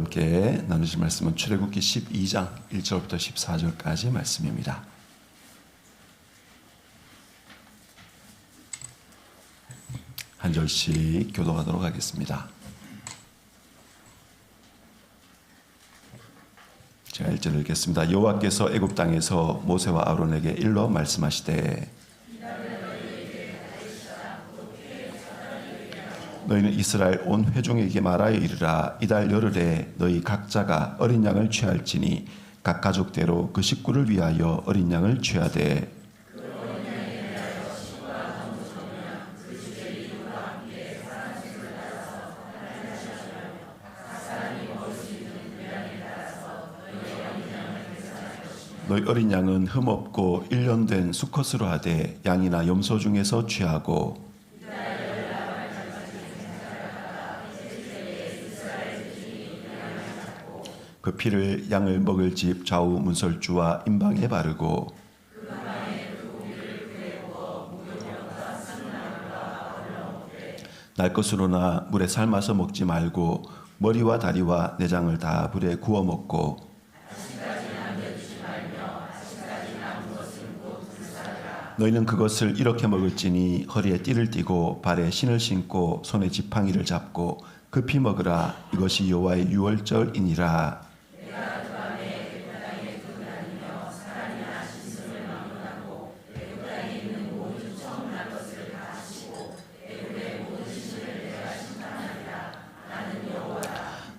함께 나누실 말씀은 출애굽기 12장 1절부터 14절까지 말씀입니다. 한 절씩 교독하도록 하겠습니다. 제가 1절 읽겠습니다. 여호와께서 애굽 땅에서 모세와 아론에게 일러 말씀하시되 너희는 이스라엘 온 회중에게 말하여 이르라. 이달 열흘에 너희 각자가 어린 양을 취할지니 각 가족대로 그 식구를 위하여 어린 양을 취하되 너희 어린 양은 흠없고 1년 된 수컷으로 하되 양이나 염소 중에서 취하고 그 피를 양을 먹을 집 좌우 문설주와 임방에 바르고 날 것으로나 물에 삶아서 먹지 말고 머리와 다리와 내장을 다 불에 구워 먹고 너희는 그것을 이렇게 먹을지니 허리에 띠를 띠고 발에 신을 신고 손에 지팡이를 잡고 급히 먹으라. 이것이 여호와의 유월절이니라.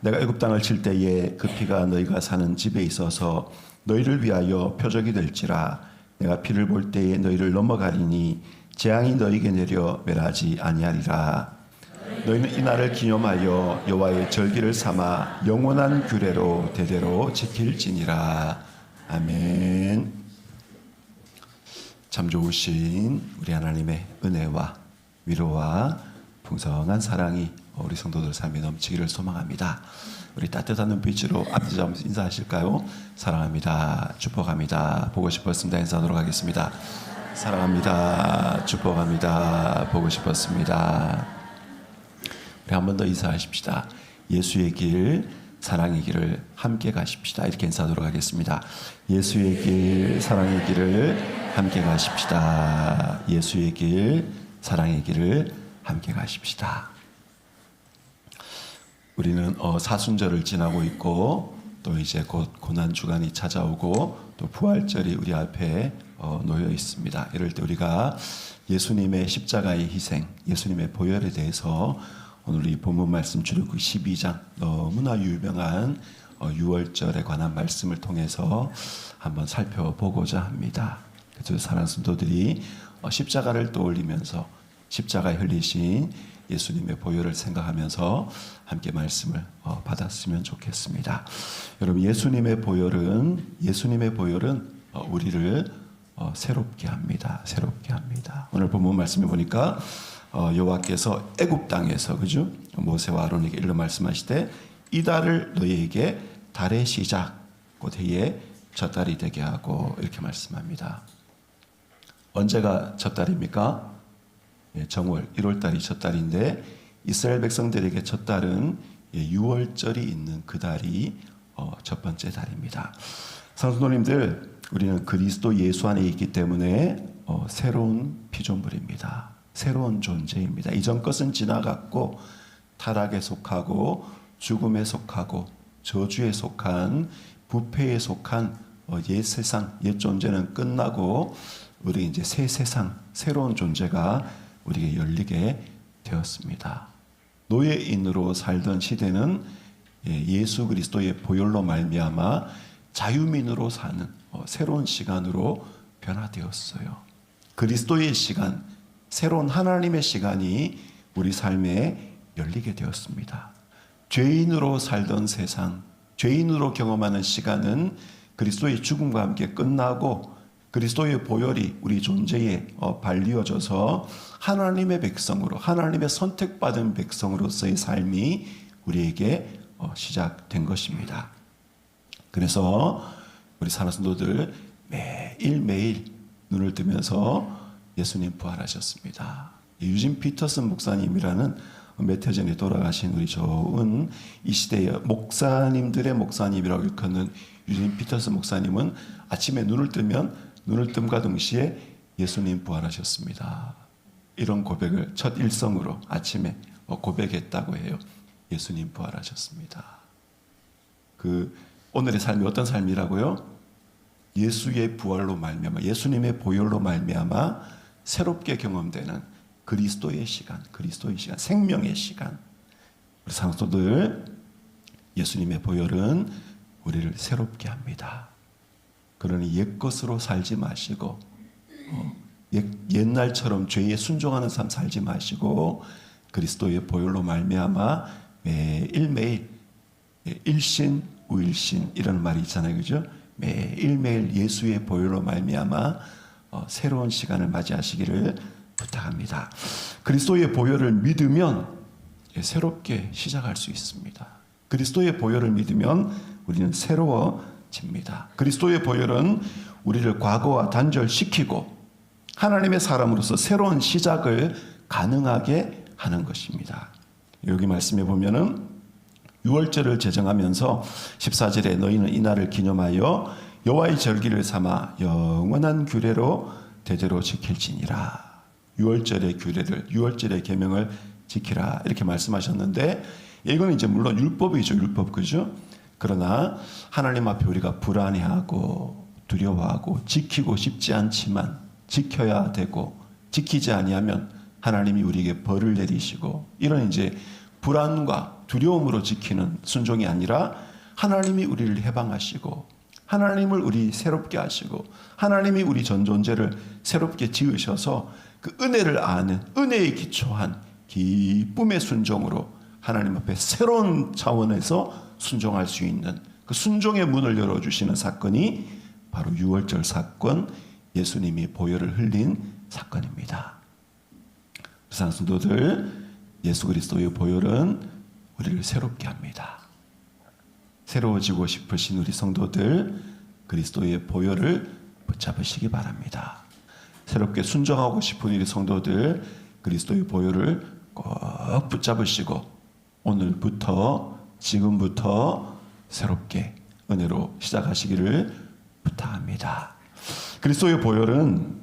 내가 애굽 땅을 칠 때에 그 피가 너희가 사는 집에 있어서 너희를 위하여 표적이 될지라. 내가 피를 볼 때에 너희를 넘어가리니 재앙이 너희에게 내려 멸하지 아니하리라. 너희는 이날을 기념하여 여호와의 절기를 삼아 영원한 규례로 대대로 지킬지니라. 아멘. 참 좋으신 우리 하나님의 은혜와 위로와 풍성한 사랑이 우리 성도들 삶에 넘치기를 소망합니다. 우리 따뜻한 눈빛으로 앞뒤 잡으면서 인사하실까요? 사랑합니다. 축복합니다. 보고 싶었습니다. 인사하도록 하겠습니다. 사랑합니다. 축복합니다. 보고 싶었습니다. 우리 한 번 더 인사하십시다. 예수의 길, 사랑의 길을 함께 가십시다. 이렇게 인사하도록 하겠습니다. 예수의 길, 사랑의 길을 함께 가십시다. 예수의 길, 사랑의 길을 함께 가십시다. 우리는 사순절을 지나고 있고 또 이제 곧 고난주간이 찾아오고 또 부활절이 우리 앞에 놓여 있습니다. 이럴 때 우리가 예수님의 십자가의 희생, 예수님의 보혈에 대해서 오늘 이 본문 말씀 출애굽기 12장 너무나 유명한 유월절에 관한 말씀을 통해서 한번 살펴보고자 합니다. 그래서 사랑하는 성도들이 십자가를 떠올리면서 십자가에 흘리신 예수님의 보혈을 생각하면서 함께 말씀을 받았으면 좋겠습니다. 여러분, 예수님의 보혈은 우리를 새롭게 합니다. 새롭게 합니다. 오늘 본문 말씀해 보니까 여호와께서 애굽 땅에서 그죠? 모세와 아론에게 일러 말씀하시되 이달을 너희에게 달의 시작 곧 해의 첫 달이 되게 하고 이렇게 말씀합니다. 언제가 첫 달입니까? 정월 1월달이 첫 달인데 이스라엘 백성들에게 첫 달은 유월절이 있는 그 달이 첫 번째 달입니다. 성도님들, 우리는 그리스도 예수 안에 있기 때문에 새로운 피조물입니다. 새로운 존재입니다. 이전 것은 지나갔고 타락에 속하고 죽음에 속하고 저주에 속한 부패에 속한 옛 세상, 옛 존재는 끝나고 우리 이제 새 세상, 새로운 존재가 우리에게 열리게 되었습니다. 노예인으로 살던 시대는 예수 그리스도의 보혈로 말미암아 자유민으로 사는 새로운 시간으로 변화되었어요. 그리스도의 시간, 새로운 하나님의 시간이 우리 삶에 열리게 되었습니다. 죄인으로 살던 세상, 죄인으로 경험하는 시간은 그리스도의 죽음과 함께 끝나고 그리스도의 보혈이 우리 존재에 발리어져서 하나님의 백성으로, 하나님의 선택받은 백성으로서의 삶이 우리에게 시작된 것입니다. 그래서 우리 사랑하는 성도들 매일매일 눈을 뜨면서 예수님 부활하셨습니다. 유진 피터슨 목사님이라는 몇 해 전에 돌아가신 우리 좋은 이 시대의 목사님들의 목사님이라고 일컫는 유진 피터스 목사님은 아침에 눈을 뜸과 동시에 예수님 부활하셨습니다. 이런 고백을 첫 일성으로 아침에 고백했다고 해요. 예수님 부활하셨습니다. 오늘의 삶이 어떤 삶이라고요? 예수의 부활로 말미암아, 예수님의 보혈로 말미암아 새롭게 경험되는 그리스도의 시간, 생명의 시간. 우리 상소들, 예수님의 보혈은 우리를 새롭게 합니다. 그러니 옛것으로 살지 마시고 옛날처럼 죄에 순종하는 삶 살지 마시고 그리스도의 보혈로 말미암아 매일매일 일신 우일신 이런 말이 있잖아요, 그죠? 매일매일 예수의 보혈로 말미암아 새로운 시간을 맞이하시기를 부탁합니다. 그리스도의 보혈을 믿으면 새롭게 시작할 수 있습니다. 그리스도의 보혈을 믿으면 우리는 새로워집니다. 그리스도의 보혈은 우리를 과거와 단절시키고 하나님의 사람으로서 새로운 시작을 가능하게 하는 것입니다. 여기 말씀해 보면은 유월절을 제정하면서 14절에 너희는 이날을 기념하여 여호와의 절기를 삼아 영원한 규례로 대대로 지킬지니라. 유월절의 규례를, 유월절의 계명을 지키라 이렇게 말씀하셨는데 이거는 이제 물론 율법이죠, 율법, 그죠? 그러나 하나님 앞에 우리가 불안해하고 두려워하고 지키고 싶지 않지만 지켜야 되고 지키지 아니하면 하나님이 우리에게 벌을 내리시고 이런 이제 불안과 두려움으로 지키는 순종이 아니라 하나님이 우리를 해방하시고 하나님을 우리 새롭게 하시고 하나님이 우리 전 존재를 새롭게 지으셔서 그 은혜를 아는 은혜에 기초한 기쁨의 순종으로 하나님 앞에 새로운 차원에서 순종할 수 있는 그 순종의 문을 열어주시는 사건이 바로 유월절 사건, 예수님이 보혈을 흘린 사건입니다. 상수도들, 예수 그리스도의 보혈은 우리를 새롭게 합니다. 새로워지고 싶으신 우리 성도들, 그리스도의 보혈을 붙잡으시기 바랍니다. 새롭게 순종하고 싶은 우리 성도들, 그리스도의 보혈을 꼭 붙잡으시고 오늘부터, 지금부터 새롭게 은혜로 시작하시기를 부탁합니다. 그리스도의 보혈은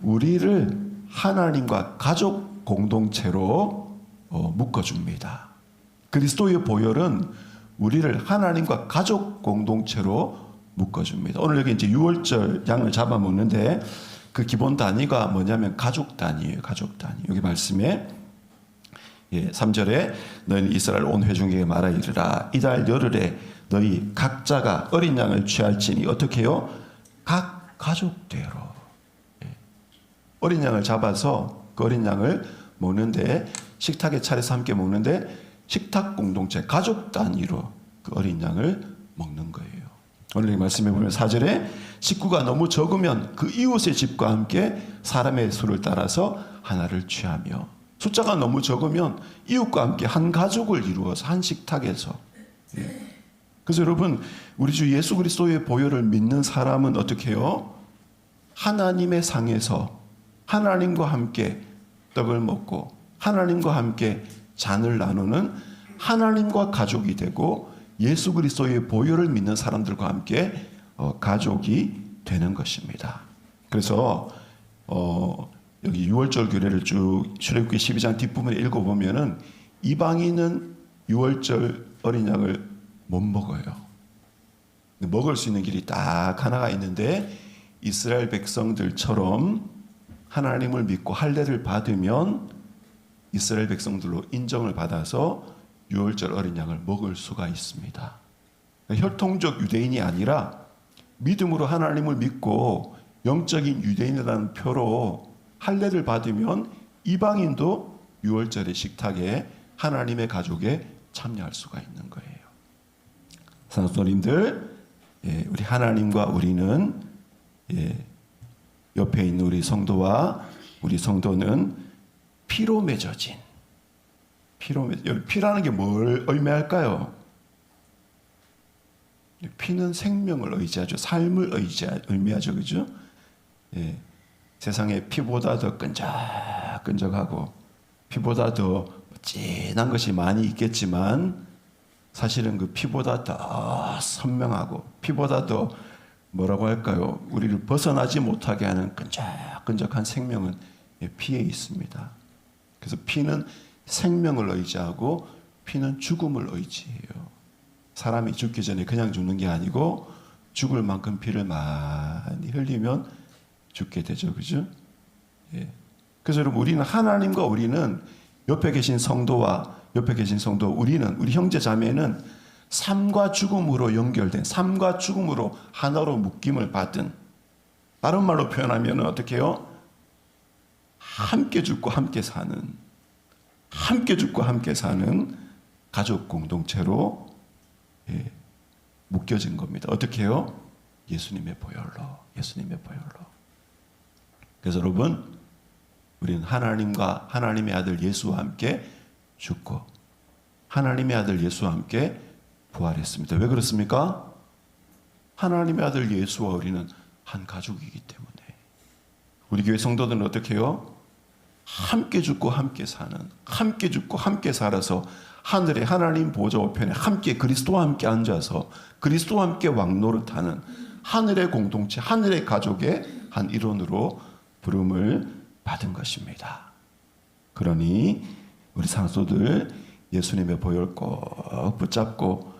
우리를 하나님과 가족 공동체로 묶어줍니다. 그리스도의 보혈은 우리를 하나님과 가족 공동체로 묶어줍니다. 오늘 여기 이제 유월절 양을 잡아먹는데 그 기본 단위가 뭐냐면 가족 단위예요. 가족 단위. 여기 말씀에 3절에 너희는 이스라엘 온 회중에게 말하 이르라. 이달 열흘에 너희 각자가 어린 양을 취할지니 어떻게 해요? 각 가족대로. 어린 양을 잡아서 그 어린 양을 먹는데 식탁에 차려서 함께 먹는데 식탁 공동체 가족 단위로 그 어린 양을 먹는 거예요. 오늘 이 말씀해 보면 4절에 식구가 너무 적으면 그 이웃의 집과 함께 사람의 수를 따라서 하나를 취하며 숫자가 너무 적으면 이웃과 함께 한 가족을 이루어서 한 식탁에서. 그래서 여러분 우리 주 예수 그리스도의 보혈을 믿는 사람은 어떻게 해요? 하나님의 상에서 하나님과 함께 떡을 먹고 하나님과 함께 잔을 나누는 하나님과 가족이 되고 예수 그리스도의 보혈을 믿는 사람들과 함께 가족이 되는 것입니다. 그래서 여기 유월절 규례를 쭉 출애굽기 12장 뒷부분에 읽어보면은 이방인은 유월절 어린 양을 못 먹어요. 먹을 수 있는 길이 딱 하나가 있는데 이스라엘 백성들처럼 하나님을 믿고 할례를 받으면 이스라엘 백성들로 인정을 받아서 유월절 어린 양을 먹을 수가 있습니다. 혈통적 유대인이 아니라 믿음으로 하나님을 믿고 영적인 유대인이라는 표로 할례를 받으면 이방인도 유월절의 식탁에 하나님의 가족에 참여할 수가 있는 거예요. 성도님들, 우리 하나님과 우리는 옆에 있는 우리 성도와 우리 성도는 피로 맺어진 피라는 게 뭘 의미할까요? 피는 생명을 의지하죠. 삶을 의미하죠. 그죠? 세상에 피보다 더 끈적끈적하고 피보다 더 진한 것이 많이 있겠지만 사실은 그 피보다 더 선명하고 피보다 더 뭐라고 할까요? 우리를 벗어나지 못하게 하는 끈적끈적한 생명은 피에 있습니다. 그래서 피는 생명을 의지하고 피는 죽음을 의지해요. 사람이 죽기 전에 그냥 죽는 게 아니고 죽을 만큼 피를 많이 흘리면 죽게 되죠. 그죠? 예. 그래서 여러분 우리는 하나님과 우리는 옆에 계신 성도와 우리는 우리 형제 자매는 삶과 죽음으로 연결된 삶과 죽음으로 하나로 묶임을 받은 다른 말로 표현하면 어떻게 해요? 함께 죽고 함께 사는 가족 공동체로 묶여진 겁니다. 어떻게 해요? 예수님의 보혈로. 그래서 여러분 우리는 하나님과 하나님의 아들 예수와 함께 죽고 하나님의 아들 예수와 함께 부활했습니다. 왜 그렇습니까? 하나님의 아들 예수와 우리는 한 가족이기 때문에. 우리 교회 성도들은 어떻게 해요? 함께 죽고 함께 살아서 하늘의 하나님 보좌 우편에 함께 그리스도와 함께 앉아서 그리스도와 함께 왕노릇하는 하늘의 공동체, 하늘의 가족의 한 일원으로 부름을 받은 것입니다. 그러니 우리 성도들 예수님의 보혈 꼭 붙잡고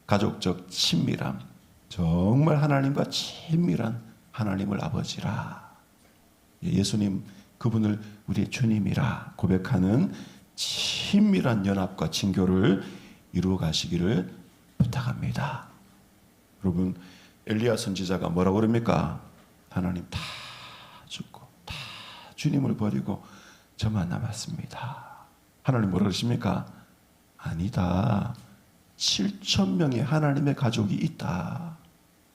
가족적 친밀함, 정말 하나님과 친밀한 하나님을 아버지라, 예수님 그분을 우리의 주님이라 고백하는 친밀한 연합과 친교를 이루어 가시기를 부탁합니다. 여러분 엘리야 선지자가 뭐라고 그럽니까? 하나님 다 죽고 다 주님을 버리고 저만 남았습니다. 하나님 뭐라 그러십니까? 아니다. 7,000명의 하나님의 가족이 있다.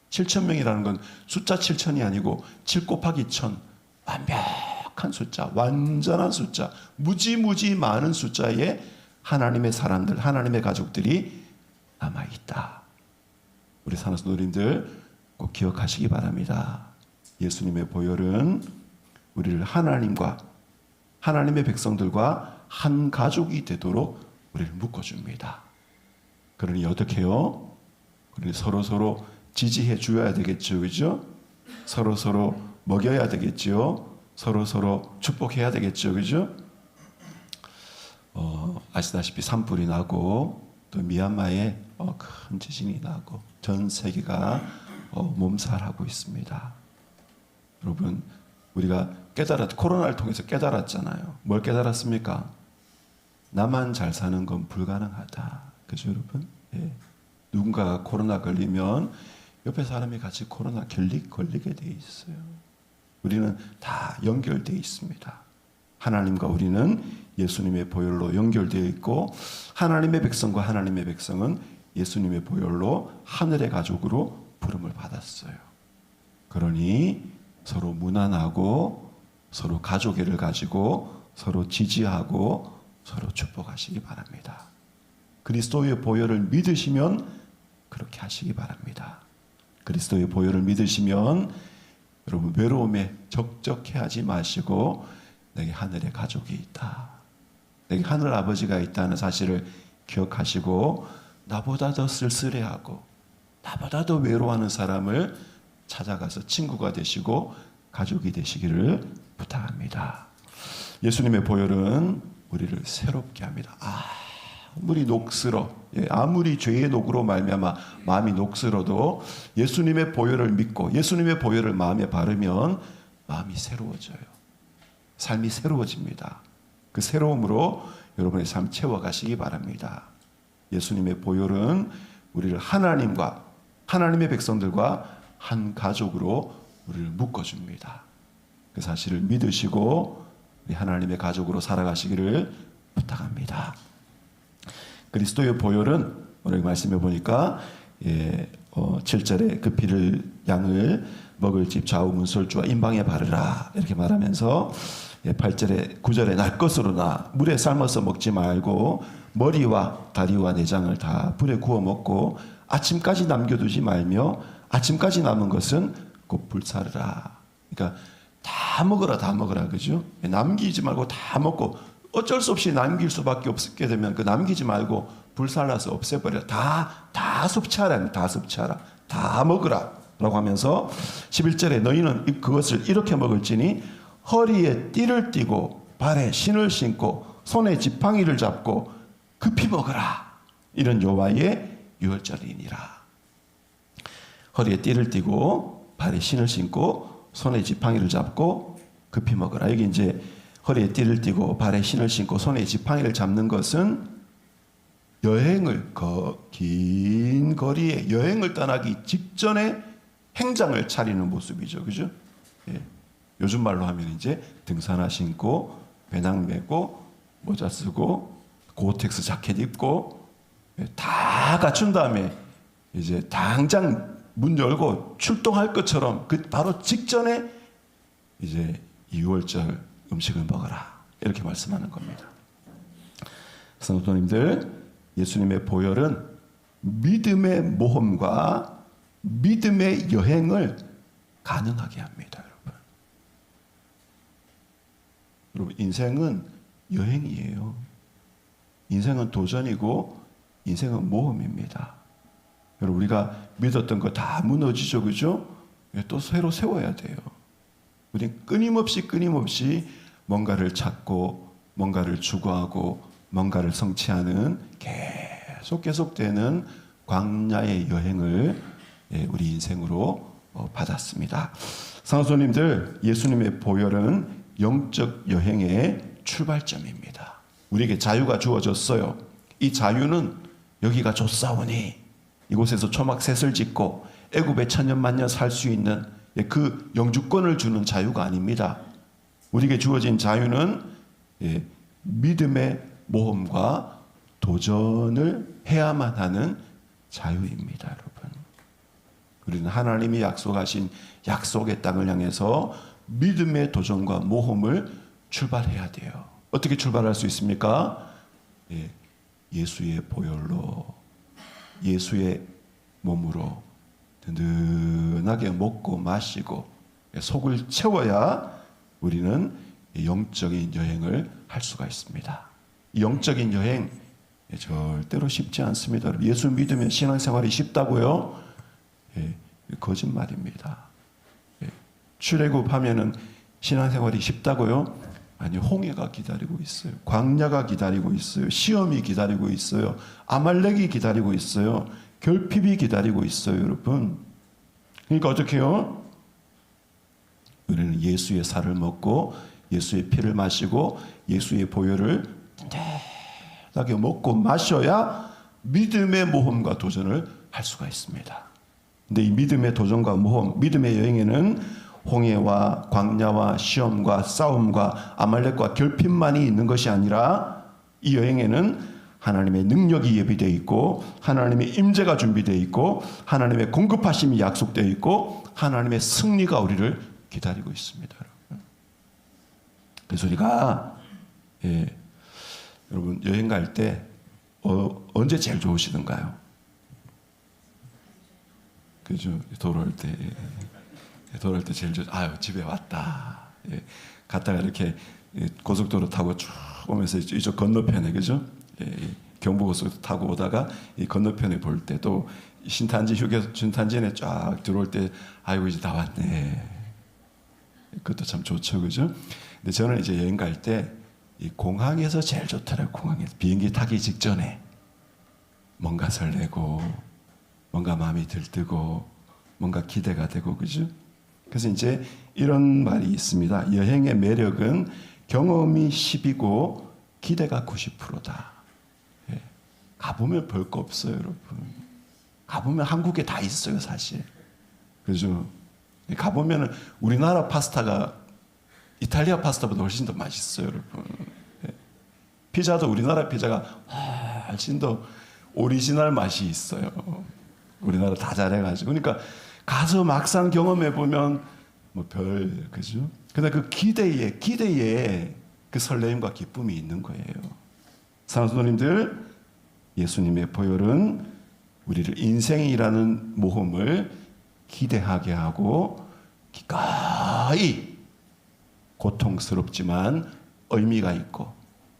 7,000명이라는 건 숫자 7,000이 아니고 7 곱하기 1,000 완벽한 숫자, 완전한 숫자, 무지무지 많은 숫자의 하나님의 사람들, 하나님의 가족들이 남아있다. 우리 산업노님들 꼭 기억하시기 바랍니다. 예수님의 보혈은 우리를 하나님과 하나님의 백성들과 한 가족이 되도록 우리를 묶어줍니다. 그러니 어떻게 해요? 그러니 서로 지지해 줘야 되겠죠. 그죠? 서로 먹여야 되겠죠. 서로 축복해야 되겠죠. 그죠? 아시다시피 산불이 나고 또 미얀마에 큰 지진이 나고 전 세계가 몸살하고 있습니다. 여러분 우리가 코로나를 통해서 깨달았잖아요. 뭘 깨달았습니까? 나만 잘 사는 건 불가능하다. 그죠 여러분? 예. 누군가가 코로나 걸리면 옆에 사람이 같이 코로나 걸리게 돼 있어요. 우리는 다 연결되어 있습니다. 하나님과 우리는 예수님의 보혈로 연결되어 있고 하나님의 백성과 하나님의 백성은 예수님의 보혈로 하늘의 가족으로 부름을 받았어요. 그러니 서로 무난하고 서로 가족애를 가지고 서로 지지하고 서로 축복하시기 바랍니다. 그리스도의 보혈을 믿으시면 그렇게 하시기 바랍니다. 그리스도의 보혈을 믿으시면 여러분 외로움에 적적해하지 마시고 내게 하늘의 가족이 있다. 내게 하늘 아버지가 있다는 사실을 기억하시고 나보다 더 쓸쓸해하고 나보다 더 외로워하는 사람을 찾아가서 친구가 되시고 가족이 되시기를 부탁합니다. 예수님의 보혈은 우리를 새롭게 합니다. 아무리 죄의 녹으로 말미암아 마음이 녹슬어도 예수님의 보혈을 믿고 예수님의 보혈을 마음에 바르면 마음이 새로워져요. 삶이 새로워집니다. 그 새로움으로 여러분의 삶 채워가시기 바랍니다. 예수님의 보혈은 우리를 하나님과 하나님의 백성들과 한 가족으로 우리를 묶어줍니다. 그 사실을 믿으시고 우리 하나님의 가족으로 살아가시기를 부탁합니다. 그리스도의 보혈은 오늘 말씀해 보니까 7절에 그 피를 양을 먹을 집 좌우 문설주와 임방에 바르라 이렇게 말하면서 8절에 9절에 날 것으로나 물에 삶아서 먹지 말고 머리와 다리와 내장을 다 불에 구워 먹고 아침까지 남겨두지 말며 아침까지 남은 것은 곧 불사르라. 그러니까 다 먹어라, 다 먹어라, 그죠? 남기지 말고 다 먹고, 어쩔 수 없이 남길 수밖에 없게 되면 그 남기지 말고 불살라서 없애버려. 다 섭취하라, 다 섭취하라, 다 먹으라 라고 하면서 11절에 너희는 그것을 이렇게 먹을지니 허리에 띠를 띠고 발에 신을 신고 손에 지팡이를 잡고 급히 먹으라. 이런 여호와의 유월절이니라. 허리에 띠를 띠고 발에 신을 신고 손에 지팡이를 잡고 급히 먹으라. 여기 이제 허리에 띠를 띠고 발에 신을 신고 손에 지팡이를 잡는 것은 여행을 긴 거리에 여행을 떠나기 직전에 행장을 차리는 모습이죠, 그죠? 예. 요즘 말로 하면 이제 등산화 신고 배낭 메고 모자 쓰고 고텍스 자켓 입고 다 갖춘 다음에 이제 당장 문 열고 출동할 것처럼 그 바로 직전에 이제 2월절 음식을 먹어라 이렇게 말씀하는 겁니다. 성도님들, 예수님의 보혈은 믿음의 모험과 믿음의 여행을 가능하게 합니다. 여러분, 인생은 여행이에요. 인생은 도전이고 인생은 모험입니다. 여러분, 우리가 믿었던 거 다 무너지죠, 그죠? 또 새로 세워야 돼요. 우리는 끊임없이 뭔가를 찾고 뭔가를 추구하고 뭔가를 성취하는 계속되는 광야의 여행을 우리 인생으로 받았습니다. 성도님들, 예수님의 보혈은 영적 여행의 출발점입니다. 우리에게 자유가 주어졌어요. 이 자유는 여기가 좋사오니 이곳에서 초막셋을 짓고 애굽에 천년만년 살 수 있는 그 영주권을 주는 자유가 아닙니다. 우리에게 주어진 자유는 믿음의 모험과 도전을 해야만 하는 자유입니다, 여러분. 우리는 하나님이 약속하신 약속의 땅을 향해서 믿음의 도전과 모험을 출발해야 돼요. 어떻게 출발할 수 있습니까? 예수의 보혈로, 예수의 몸으로 든든하게 먹고 마시고 속을 채워야 우리는 영적인 여행을 할 수가 있습니다. 영적인 여행 절대로 쉽지 않습니다. 예수 믿으면 신앙생활이 쉽다고요? 거짓말입니다. 출애굽하면은 신앙생활이 쉽다고요? 아니, 홍해가 기다리고 있어요. 광야가 기다리고 있어요. 시험이 기다리고 있어요. 아말렉이 기다리고 있어요. 결핍이 기다리고 있어요, 여러분. 그러니까 어떻게 해요? 우리는 예수의 살을 먹고 예수의 피를 마시고 예수의 보혈을 든든하게 먹고 마셔야 믿음의 모험과 도전을 할 수가 있습니다. 근데 이 믿음의 도전과 모험, 믿음의 여행에는 홍해와 광야와 시험과 싸움과 아말렉과 결핍만이 있는 것이 아니라 이 여행에는 하나님의 능력이 예비되어 있고 하나님의 임재가 준비되어 있고 하나님의 공급하심이 약속되어 있고 하나님의 승리가 우리를 기다리고 있습니다. 그래서 우리가 여러분 여행 갈 때 언제 제일 좋으시던가요? 그죠? 돌아올 때 제일 아유 집에 왔다. 갔다가 이렇게 고속도로 타고 쭉 오면서 이쪽 건너편에 그죠? 경부고속도로 타고 오다가 이 건너편에 볼 때 또 신탄진에 쫙 들어올 때 아이고 이제 다 왔네. 그것도 참 좋죠, 그죠? 근데 저는 이제 여행 갈 때 이 공항에서 제일 좋더라고요. 공항에서 비행기 타기 직전에 뭔가 설레고 뭔가 마음이 들뜨고 뭔가 기대가 되고 그죠? 그래서 이제 이런 말이 있습니다. 여행의 매력은 경험이 10이고 기대가 90%다. 가보면 별 거 없어요, 여러분. 가보면 한국에 다 있어요, 사실. 그죠? 가보면 우리나라 파스타가 이탈리아 파스타보다 훨씬 더 맛있어요, 여러분. 피자도 우리나라 피자가 훨씬 더 오리지널 맛이 있어요. 우리나라 다 잘해가지고. 그러니까 가서 막상 경험해 보면 뭐 그죠? 근데 그 기대에 그 설레임과 기쁨이 있는 거예요. 성도님들, 예수님의 보혈은 우리를 인생이라는 모험을 기대하게 하고 기꺼이 고통스럽지만 의미가 있고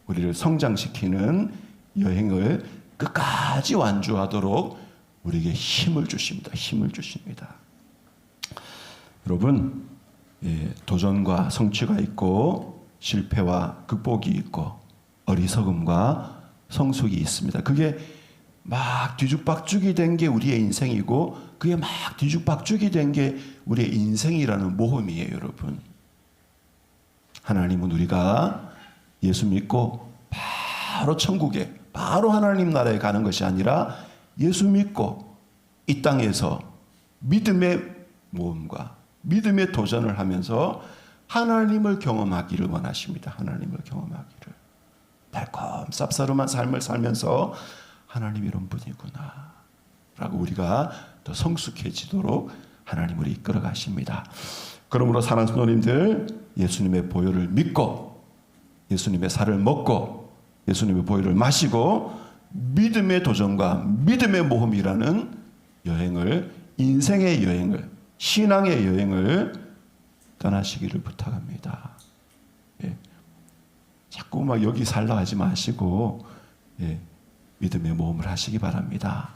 우리를 성장시키는 여행을 끝까지 완주하도록 우리에게 힘을 주십니다. 힘을 주십니다. 여러분, 도전과 성취가 있고 실패와 극복이 있고 어리석음과 성숙이 있습니다. 그게 막 뒤죽박죽이 된 게 우리의 인생이고 그게 막 뒤죽박죽이 된 게 우리의 인생이라는 모험이에요, 여러분. 하나님은 우리가 예수 믿고 바로 천국에, 바로 하나님 나라에 가는 것이 아니라 예수 믿고 이 땅에서 믿음의 모험과 믿음의 도전을 하면서 하나님을 경험하기를 원하십니다. 하나님을 경험하기를. 달콤 쌉싸름한 삶을 살면서 하나님 이런 분이구나 라고 우리가 더 성숙해지도록 하나님을 이끌어 가십니다. 그러므로 사랑하는 성도님들, 예수님의 보혈을 믿고 예수님의 살을 먹고 예수님의 보혈을 마시고 믿음의 도전과 믿음의 모험이라는 여행을, 인생의 여행을, 신앙의 여행을 떠나시기를 부탁합니다. 자꾸 막 여기 살라 하지 마시고 믿음의 모험을 하시기 바랍니다.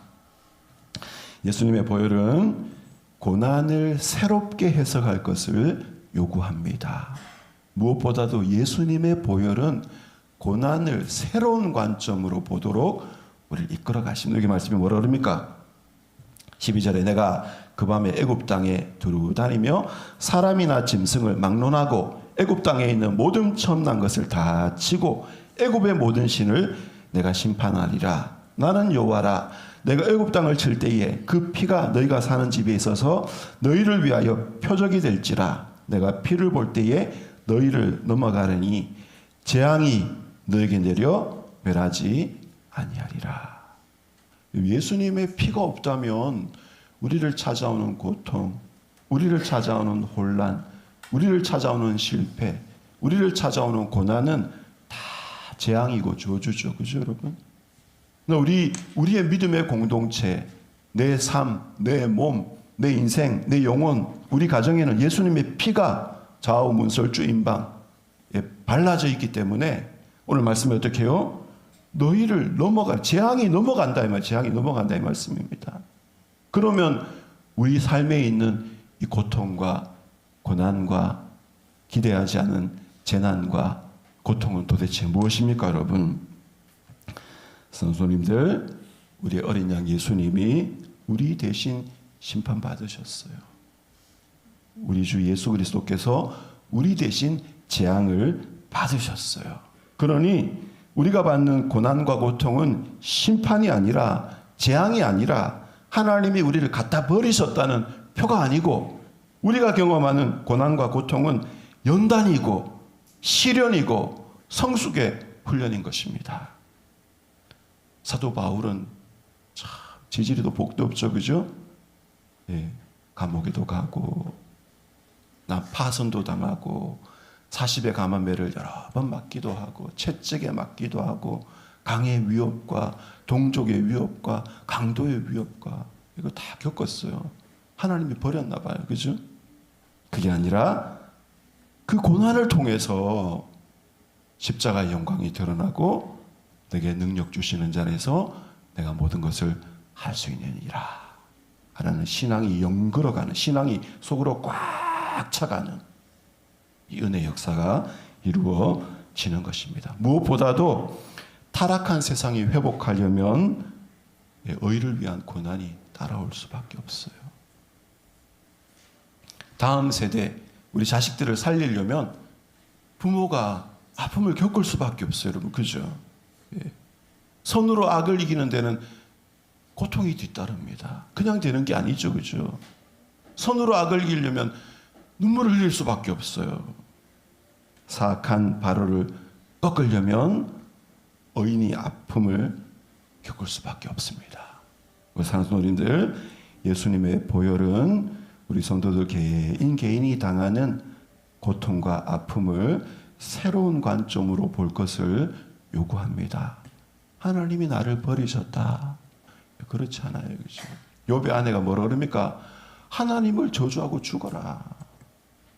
예수님의 보혈은 고난을 새롭게 해석할 것을 요구합니다. 무엇보다도 예수님의 보혈은 고난을 새로운 관점으로 보도록 우리를 이끌어 가십니다. 여기 말씀이 뭐라 그럽니까? 12절에 내가 그 밤에 애굽 땅에 두루 다니며 사람이나 짐승을 막론하고 애굽 땅에 있는 모든 첨난 것을 다 치고 애굽의 모든 신을 내가 심판하리라. 나는 여호와라. 내가 애굽 땅을 칠 때에 그 피가 너희가 사는 집에 있어서 너희를 위하여 표적이 될지라. 내가 피를 볼 때에 너희를 넘어가려니 재앙이 너에게 내려 멸하지 아니하리라. 예수님의 피가 없다면 우리를 찾아오는 고통, 우리를 찾아오는 혼란, 우리를 찾아오는 실패, 우리를 찾아오는 고난은 다 재앙이고 저주죠. 그죠, 여러분? 우리의 믿음의 공동체, 내 삶, 내 몸, 내 인생, 내 영혼, 우리 가정에는 예수님의 피가 좌우 문설주 임방에 발라져 있기 때문에 오늘 말씀이 어떻게 해요? 너희를 재앙이 넘어간다 이 말, 재앙이 넘어간다 이 말씀입니다. 그러면 우리 삶에 있는 이 고통과 고난과 기대하지 않은 재난과 고통은 도대체 무엇입니까, 여러분? 성도님들, 우리 어린 양 예수님이 우리 대신 심판받으셨어요. 우리 주 예수 그리스도께서 우리 대신 재앙을 받으셨어요. 그러니 우리가 받는 고난과 고통은 심판이 아니라, 재앙이 아니라 하나님이 우리를 갖다 버리셨다는 표가 아니고, 우리가 경험하는 고난과 고통은 연단이고 시련이고 성숙의 훈련인 것입니다. 사도 바울은 참 지지리도 복도 없죠, 그죠? 감옥에도 가고 파선도 당하고 40의 감암매를 여러 번 맞기도 하고 채찍에 맞기도 하고 강의 위협과 동족의 위협과 강도의 위협과 이거 다 겪었어요. 하나님이 버렸나 봐요, 그죠? 그게 아니라 그 고난을 통해서 십자가의 영광이 드러나고 내게 능력 주시는 자리에서 내가 모든 것을 할 수 있느니라 하는 신앙이 영글어가는, 신앙이 속으로 꽉 차가는 이 은혜 역사가 이루어지는 것입니다. 무엇보다도 타락한 세상이 회복하려면 의를 위한 고난이 따라올 수밖에 없어요. 다음 세대, 우리 자식들을 살리려면 부모가 아픔을 겪을 수밖에 없어요, 여러분. 그죠? 선으로 악을 이기는 데는 고통이 뒤따릅니다. 그냥 되는 게 아니죠, 그죠? 선으로 악을 이기려면 눈물을 흘릴 수밖에 없어요. 사악한 바로를 꺾으려면 의인이 아픔을 겪을 수밖에 없습니다. 사랑하는 성도님들, 예수님의 보혈은 우리 성도들 개인이 당하는 고통과 아픔을 새로운 관점으로 볼 것을 요구합니다. 하나님이 나를 버리셨다. 그렇지 않아요, 그죠? 욥의 아내가 뭐라 그럽니까? 하나님을 저주하고 죽어라.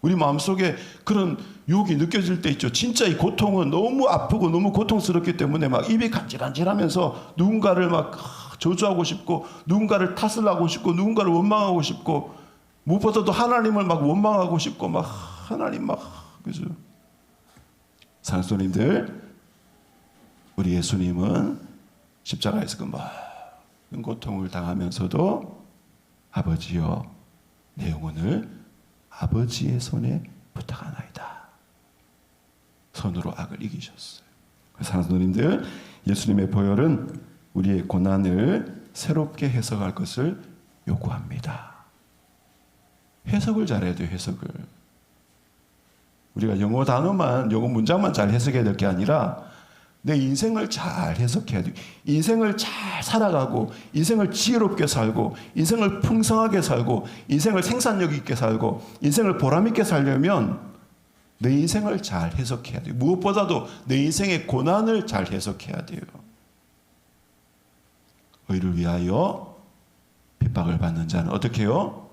우리 마음속에 그런 유혹이 느껴질 때 있죠. 진짜 이 고통은 너무 아프고 너무 고통스럽기 때문에 막 입이 간질간질하면서 누군가를 막 저주하고 싶고, 누군가를 탓을 하고 싶고, 누군가를 원망하고 싶고, 무엇보다도 하나님을 막 원망하고 싶고, 막 하나님 막, 그죠? 사랑스님들, 우리 예수님은 십자가에서 그 모든 고통을 당하면서도 아버지여, 내 영혼을 아버지의 손에 부탁하나이다. 손으로 악을 이기셨어요. 사랑스님들, 예수님의 보혈은 우리의 고난을 새롭게 해석할 것을 요구합니다. 해석을 잘해야 돼요. 해석을. 우리가 영어 단어만, 영어 문장만 잘 해석해야 될 게 아니라 내 인생을 잘 해석해야 돼요. 인생을 잘 살아가고, 인생을 지혜롭게 살고, 인생을 풍성하게 살고, 인생을 생산력 있게 살고, 인생을 보람 있게 살려면 내 인생을 잘 해석해야 돼요. 무엇보다도 내 인생의 고난을 잘 해석해야 돼요. 의를 위하여 핍박을 받는 자는 어떻게 해요?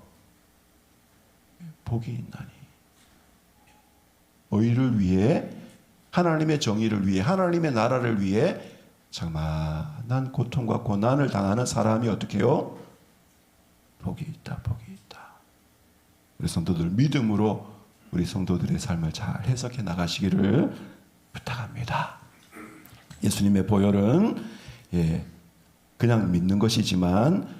복이 있나니. 의를 위해, 하나님의 정의를 위해, 하나님의 나라를 위해 장만한 고통과 고난을 당하는 사람이 어떻게 해요? 복이 있다, 복이 있다. 우리 성도들 믿음으로 우리 성도들의 삶을 잘 해석해 나가시기를 부탁합니다. 예수님의 보혈은 그냥 믿는 것이지만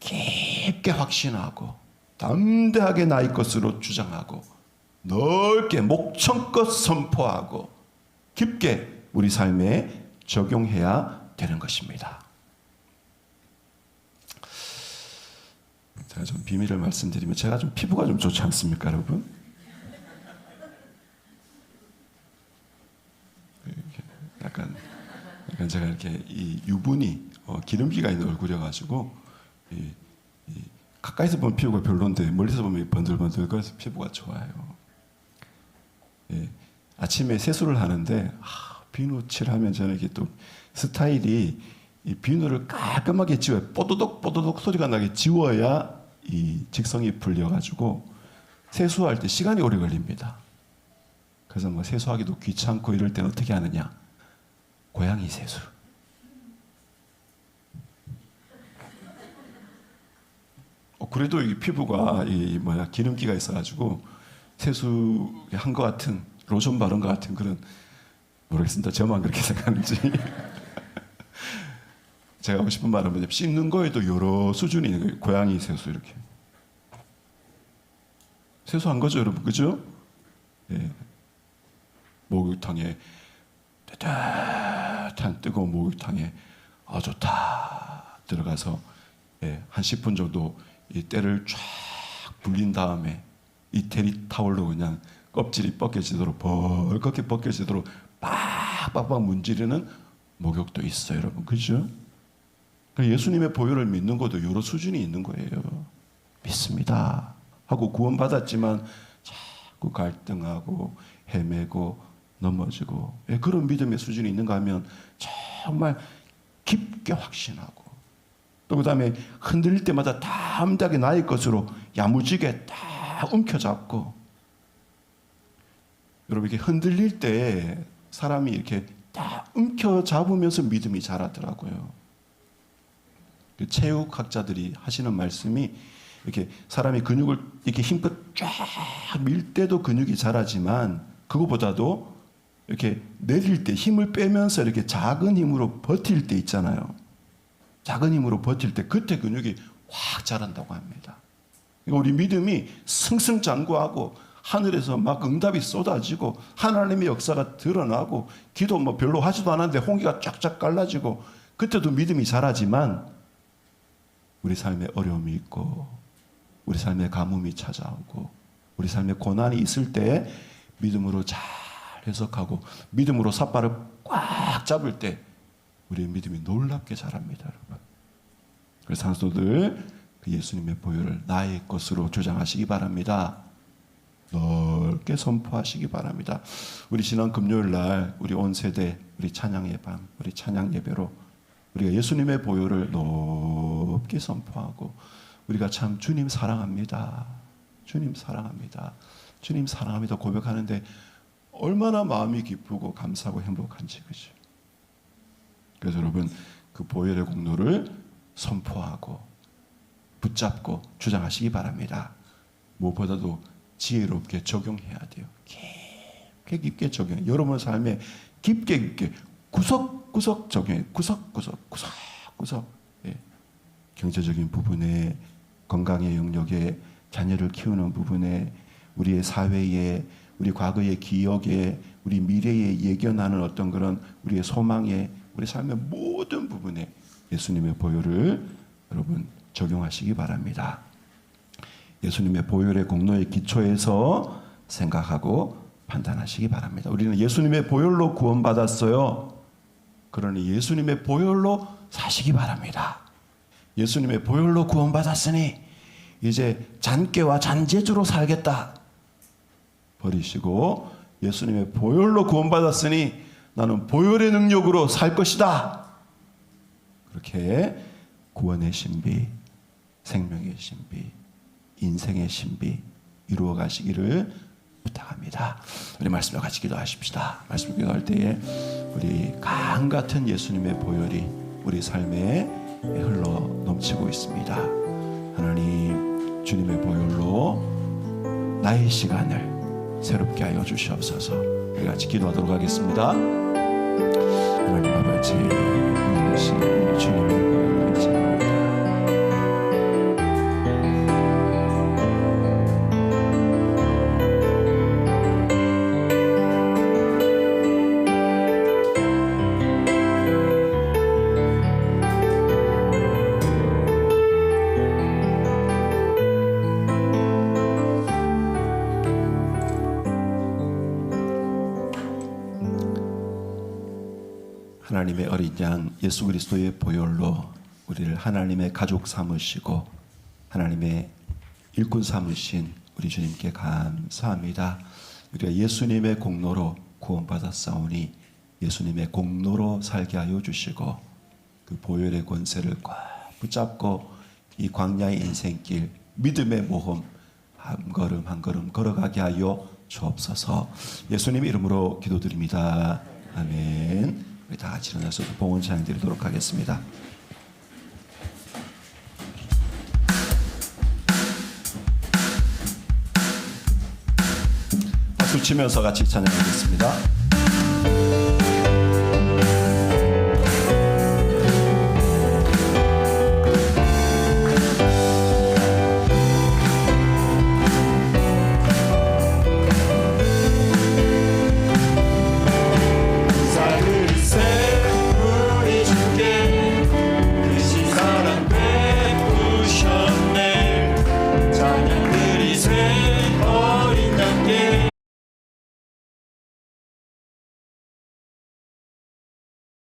깊게 확신하고 담대하게 나의 것으로 주장하고 넓게 목청껏 선포하고 깊게 우리 삶에 적용해야 되는 것입니다. 제가 좀 비밀을 말씀드리면, 제가 좀 피부가 좀 좋지 않습니까, 여러분? 약간 제가 이렇게 이 유분이 기름기가 있는 얼굴이어가지고 가까이서 보면 피부가 별론데 멀리서 보면 번들번들 그래서 피부가 좋아요. 아침에 세수를 하는데 비누 칠하면 저는 이게 또 스타일이 이 비누를 깔끔하게 지워요. 뽀도독 뽀도독 소리가 나게 지워야 이 직성이 풀려가지고 세수할 때 시간이 오래 걸립니다. 그래서 뭐 세수하기도 귀찮고 이럴 때는 어떻게 하느냐? 고양이 세수. 그래도 이 피부가 기름기가 있어가지고 세수한 것 같은, 로션 바른 것 같은 그런, 모르겠습니다. 저만 그렇게 생각하는지. 제가 하고 싶은 말은 뭐냐면, 씻는 거에도 여러 수준이 있는 거예요. 고양이 세수 이렇게. 세수한 거죠, 여러분, 그죠? 목욕탕에 따뜻한 뜨거운 목욕탕에 좋다 들어가서 한 10분 정도 이 때를 쫙 불린 다음에 이태리 타월로 그냥 껍질이 벗겨지도록, 벌겋게 벗겨지도록 빡빡빡 문지르는 목욕도 있어요, 여러분, 그죠? 예수님의 보혈을 믿는 것도 여러 수준이 있는 거예요. 믿습니다 하고 구원받았지만 자꾸 갈등하고 헤매고 넘어지고, 그런 믿음의 수준이 있는가 하면 정말 깊게 확신하고, 또 그 다음에 흔들릴 때마다 담대하게 나의 것으로 야무지게 다 움켜잡고. 여러분, 이렇게 흔들릴 때 사람이 이렇게 딱 움켜잡으면서 믿음이 자라더라고요. 체육학자들이 하시는 말씀이, 이렇게 사람이 근육을 이렇게 힘껏 쫙 밀 때도 근육이 자라지만, 그거보다도 이렇게 내릴 때 힘을 빼면서 이렇게 작은 힘으로 버틸 때 있잖아요. 작은 힘으로 버틸 때 그때 근육이 확 자란다고 합니다. 우리 믿음이 승승장구하고 하늘에서 막 응답이 쏟아지고 하나님의 역사가 드러나고 기도 뭐 별로 하지도 않았는데 홍기가 쫙쫙 갈라지고, 그때도 믿음이 자라지만 우리 삶에 어려움이 있고 우리 삶에 가뭄이 찾아오고 우리 삶에 고난이 있을 때 믿음으로 잘 해석하고 믿음으로 삿발을 꽉 잡을 때 우리의 믿음이 놀랍게 자랍니다, 여러분. 그래서 성도들, 그 예수님의 보혈을 나의 것으로 주장하시기 바랍니다. 넓게 선포하시기 바랍니다. 우리 지난 금요일 날 우리 온 세대, 우리 찬양의 밤, 우리 찬양 예배로 우리가 예수님의 보혈을 높게 선포하고, 우리가 참 주님 사랑합니다, 주님 사랑합니다, 주님 사랑합니다 고백하는데 얼마나 마음이 기쁘고 감사하고 행복한지, 그죠? 그래서 여러분 그 보혈의 공로를 선포하고 붙잡고 주장하시기 바랍니다. 무엇보다도 지혜롭게 적용해야 돼요. 깊게 적용. 여러분 삶에 깊게 구석구석 적용해. 구석구석. 예. 경제적인 부분에, 건강의 영역에, 자녀를 키우는 부분에, 우리의 사회에, 우리 과거의 기억에, 우리 미래에 예견하는 어떤 그런 우리의 소망에, 우리 삶의 모든 부분에 예수님의 보혈을 여러분 적용하시기 바랍니다. 예수님의 보혈의 공로의 기초에서 생각하고 판단하시기 바랍니다. 우리는 예수님의 보혈로 구원받았어요. 그러니 예수님의 보혈로 사시기 바랍니다. 예수님의 보혈로 구원받았으니 이제 잔꾀와 잔재주로 살겠다 버리시고, 예수님의 보혈로 구원받았으니 나는 보혈의 능력으로 살 것이다. 그렇게 구원의 신비, 생명의 신비, 인생의 신비 이루어 가시기를 부탁합니다. 우리 말씀을 같이 기도하십시다. 말씀을 기도할 때에 우리 강 같은 예수님의 보혈이 우리 삶에 흘러 넘치고 있습니다. 하나님, 주님의 보혈로 나의 시간을 새롭게 하여 주시옵소서. 우리 같이 기도하도록 하겠습니다. 하나님 아버지, 오늘 주님의 보혈로 인정합니다. 하나님의 어린 양 예수 그리스도의 보혈로 우리를 하나님의 가족 삼으시고 하나님의 일꾼 삼으신 우리 주님께 감사합니다. 우리가 예수님의 공로로 구원받았사오니 예수님의 공로로 살게 하여 주시고 그 보혈의 권세를 꽉 붙잡고 이 광야의 인생길 믿음의 모험 한 걸음 한 걸음 걸어가게 하여 주옵소서. 예수님 이름으로 기도드립니다. 아멘. 우리 다 같이 일어나서 봉헌 찬양 드리도록 하겠습니다. 박수 치면서 같이 찬양하겠습니다.